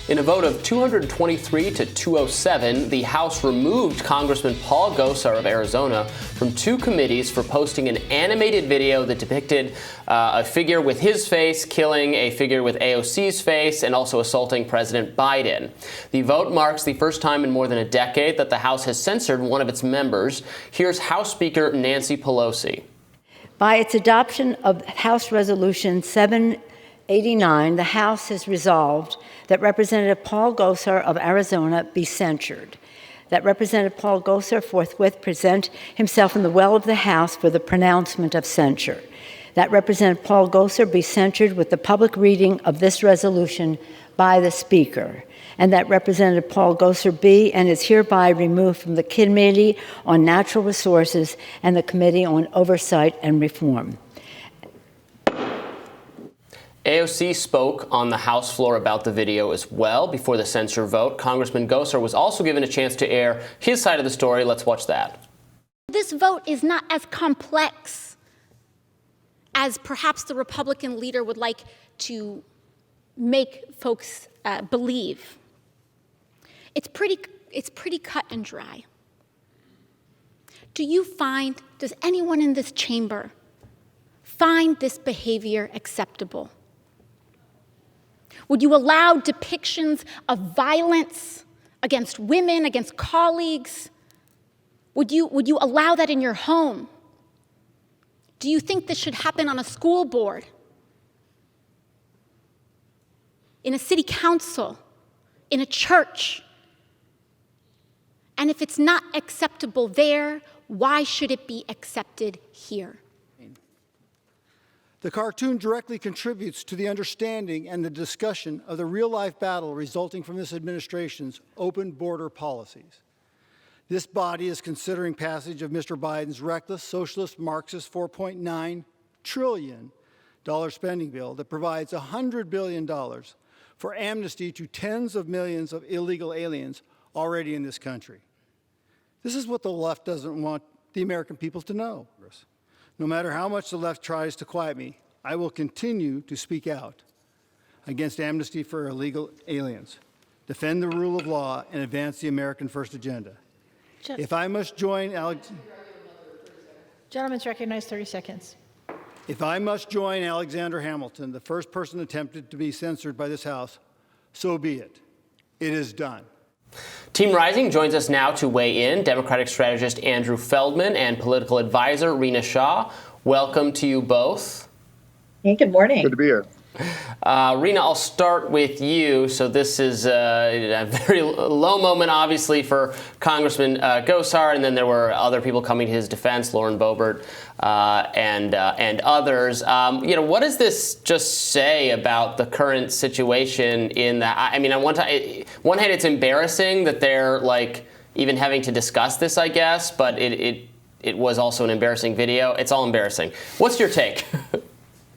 In a vote of 223 to 207, the House removed Congressman Paul Gosar of Arizona from two committees for posting an animated video that depicted a figure with his face killing a figure with AOC's face and also assaulting President Biden. The vote marks the first time in more than a decade that the House has censored one of its members. Here's House Speaker Nancy Pelosi. By its adoption of House Resolution 789, the House has resolved that Representative Paul Gosar of Arizona be censured. That Representative Paul Gosar forthwith present himself in the well of the House for the pronouncement of censure. That Representative Paul Gosar be censured with the public reading of this resolution by the Speaker. And that Representative Paul Gosar be and is hereby removed from the Committee on Natural Resources and the Committee on Oversight and Reform. AOC spoke on the House floor about the video as well before the censure vote. Congressman Gosar was also given a chance to air his side of the story. Let's watch that. This vote is not as complex as perhaps the Republican leader would like to make folks believe. It's pretty cut and dry. Does anyone in this chamber find this behavior acceptable? Would you allow depictions of violence against women, against colleagues? Would you allow that in your home? Do you think this should happen on a school board? In a city council? In a church? And if it's not acceptable there, why should it be accepted here? The cartoon directly contributes to the understanding and the discussion of the real-life battle resulting from this administration's open border policies. This body is considering passage of Mr. Biden's reckless, socialist, Marxist $4.9 trillion spending bill that provides $100 billion for amnesty to tens of millions of illegal aliens already in this country. This is what the left doesn't want the American people to know. No matter how much the left tries to quiet me, I will continue to speak out against amnesty for illegal aliens, defend the rule of law, and advance the American First agenda. If I must join Gentleman's recognized 30 seconds. If I must join Alexander Hamilton, the first person attempted to be censored by this House, so be it. It is done. Team Rising joins us now to weigh in. Democratic strategist Andrew Feldman and political advisor Rina Shah. Welcome to you both. Hey, good morning. Good to be here. Rina, I'll start with you. So this is a very low moment, obviously, for Congressman Gosar, and then there were other people coming to his defense, Lauren Boebert and others. What does this just say about the current situation in that? I mean, on one hand, it's embarrassing that they're even having to discuss this, I guess, but it was also an embarrassing video. It's all embarrassing. What's your take?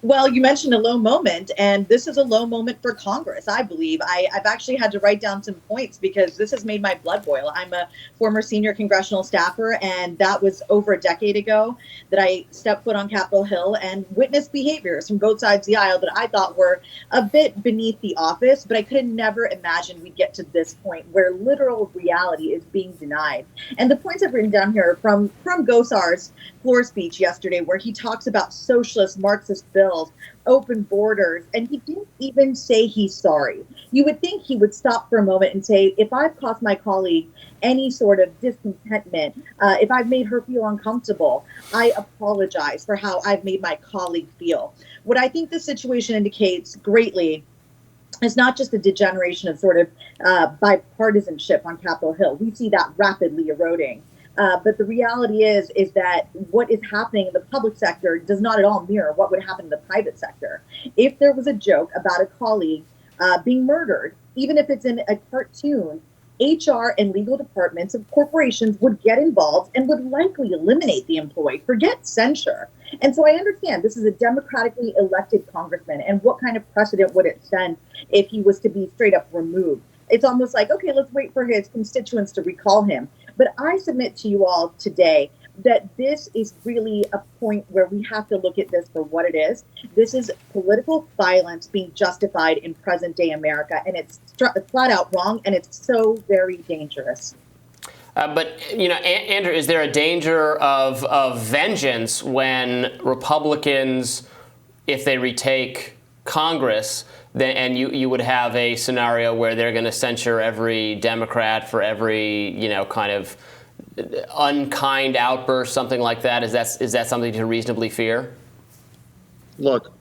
Well, you mentioned a low moment, and this is a low moment for Congress, I believe. I've actually had to write down some points because this has made my blood boil. I'm a former senior congressional staffer, and that was over a decade ago that I stepped foot on Capitol Hill and witnessed behaviors from both sides of the aisle that I thought were a bit beneath the office, but I could have never imagined we'd get to this point where literal reality is being denied. And the points I've written down here from Gosar's floor speech yesterday, where he talks about socialist Marxist bills, open borders, and he didn't even say he's sorry. You would think he would stop for a moment and say, if I've caused my colleague any sort of discontentment, if I've made her feel uncomfortable, I apologize for how I've made my colleague feel. What I think this situation indicates greatly is not just a degeneration of sort of bipartisanship on Capitol Hill. We see that rapidly eroding. But the reality is that what is happening in the public sector does not at all mirror what would happen in the private sector. If there was a joke about a colleague being murdered, even if it's in a cartoon, HR and legal departments of corporations would get involved and would likely eliminate the employee. Forget censure. And so I understand this is a democratically elected congressman, and what kind of precedent would it send if he was to be straight up removed? It's almost like, okay, let's wait for his constituents to recall him. But I submit to you all today, that this is really a point where we have to look at this for what it is. This is political violence being justified in present day America, and it's flat out wrong, and it's so very dangerous. But, Andrew, is there a danger of vengeance when Republicans, if they retake Congress, and you would have a scenario where they're going to censure every Democrat for every, kind of unkind outburst, something like that? Is that something to reasonably fear? Look,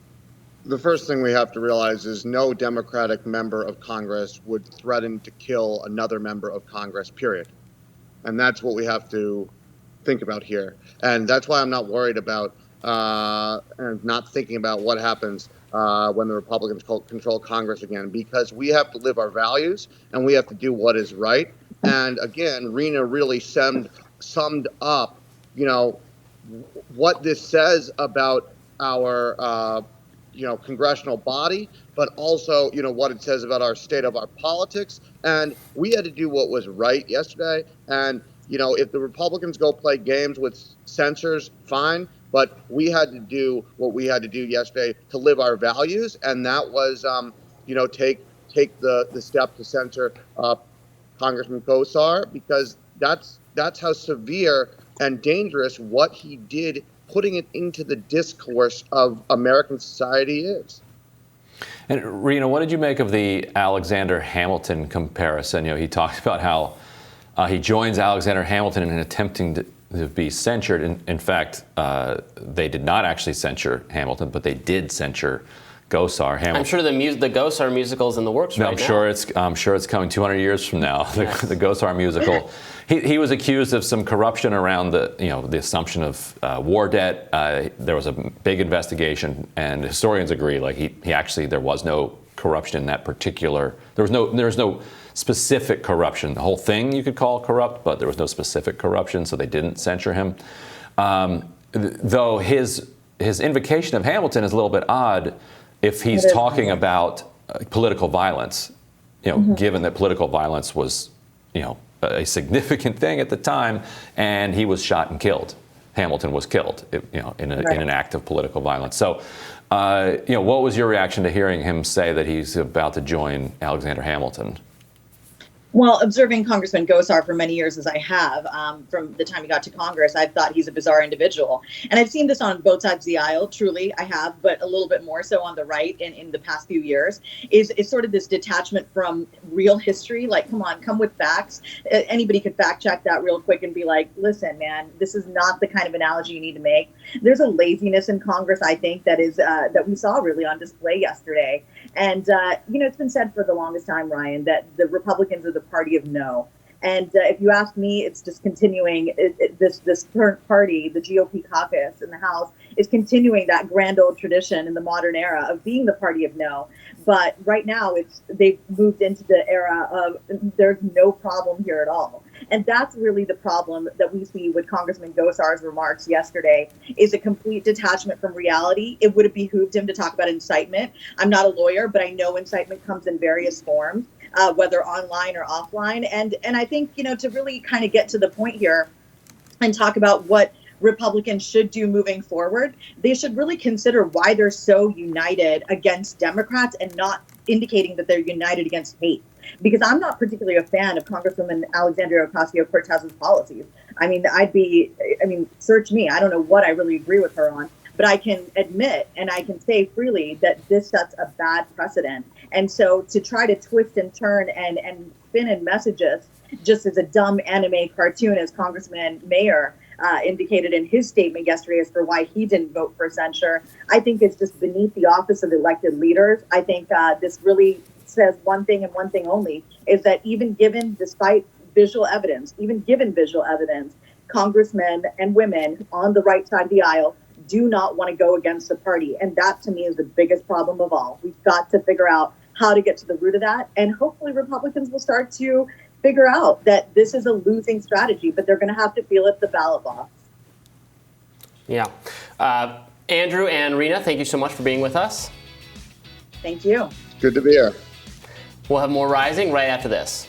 the first thing we have to realize is no Democratic member of Congress would threaten to kill another member of Congress, period. And that's what we have to think about here. And that's why I'm not worried about and not thinking about what happens when the Republicans control Congress again, because we have to live our values and we have to do what is right. And again, Rena really summed up, what this says about our, congressional body, but also, what it says about our state of our politics. And we had to do what was right yesterday. And, if the Republicans go play games with censors, fine. But we had to do what we had to do yesterday to live our values. And that was, take the step to censure Congressman Gosar, because that's how severe and dangerous what he did, putting it into the discourse of American society is. And Rena, what did you make of the Alexander Hamilton comparison? He talked about how he joins Alexander Hamilton in attempting to be censured. In fact, they did not actually censure Hamilton, but they did censure Gosar. Hamilton. I'm sure the Gosar musical is in the works right now. I'm sure it's coming 200 years from now. The Gosar musical. He was accused of some corruption around the assumption of war debt. There was a big investigation, and historians agree. There was no corruption in that particular. There was no specific corruption. The whole thing you could call corrupt, but there was no specific corruption, so they didn't censure him. Though his invocation of Hamilton is a little bit odd if he's talking about political violence. Given that political violence was, a significant thing at the time, and he was shot and killed. Hamilton was killed, in an act of political violence. So, what was your reaction to hearing him say that he's about to join Alexander Hamilton? Well, observing Congressman Gosar for many years as I have, from the time he got to Congress, I've thought he's a bizarre individual. And I've seen this on both sides of the aisle, truly, I have, but a little bit more so on the right in the past few years, is sort of this detachment from real history. Like, come on, come with facts. Anybody could fact check that real quick and be like, listen, man, this is not the kind of analogy you need to make. There's a laziness in Congress, I think, that is that we saw really on display yesterday. And, it's been said for the longest time, Ryan, that the Republicans are the party of no. And if you ask me, it's just continuing. This current party, the GOP caucus in the House, is continuing that grand old tradition in the modern era of being the party of no. But right now, they've moved into the era of there's no problem here at all. And that's really the problem that we see with Congressman Gosar's remarks yesterday, is a complete detachment from reality. It would have behooved him to talk about incitement. I'm not a lawyer, but I know incitement comes in various forms, whether online or offline. And I think, to really kind of get to the point here and talk about what Republicans should do moving forward, they should really consider why they're so united against Democrats and not indicating that they're united against hate. Because I'm not particularly a fan of Congresswoman Alexandria Ocasio-Cortez's policies. Search me. I don't know what I really agree with her on, but I can admit and I can say freely that this sets a bad precedent. And so to try to twist and turn and spin in messages just as a dumb anime cartoon, as Congressman Mayer indicated in his statement yesterday as for why he didn't vote for censure, I think it's just beneath the office of elected leaders. I think this really says one thing and one thing only, is that despite visual evidence, congressmen and women on the right side of the aisle do not want to go against the party. And that, to me, is the biggest problem of all. We've got to figure out how to get to the root of that. And hopefully Republicans will start to figure out that this is a losing strategy, but they're going to have to feel it at the ballot box. Yeah. Andrew and Rena, thank you so much for being with us. Thank you. Good to be here. We'll have more Rising right after this.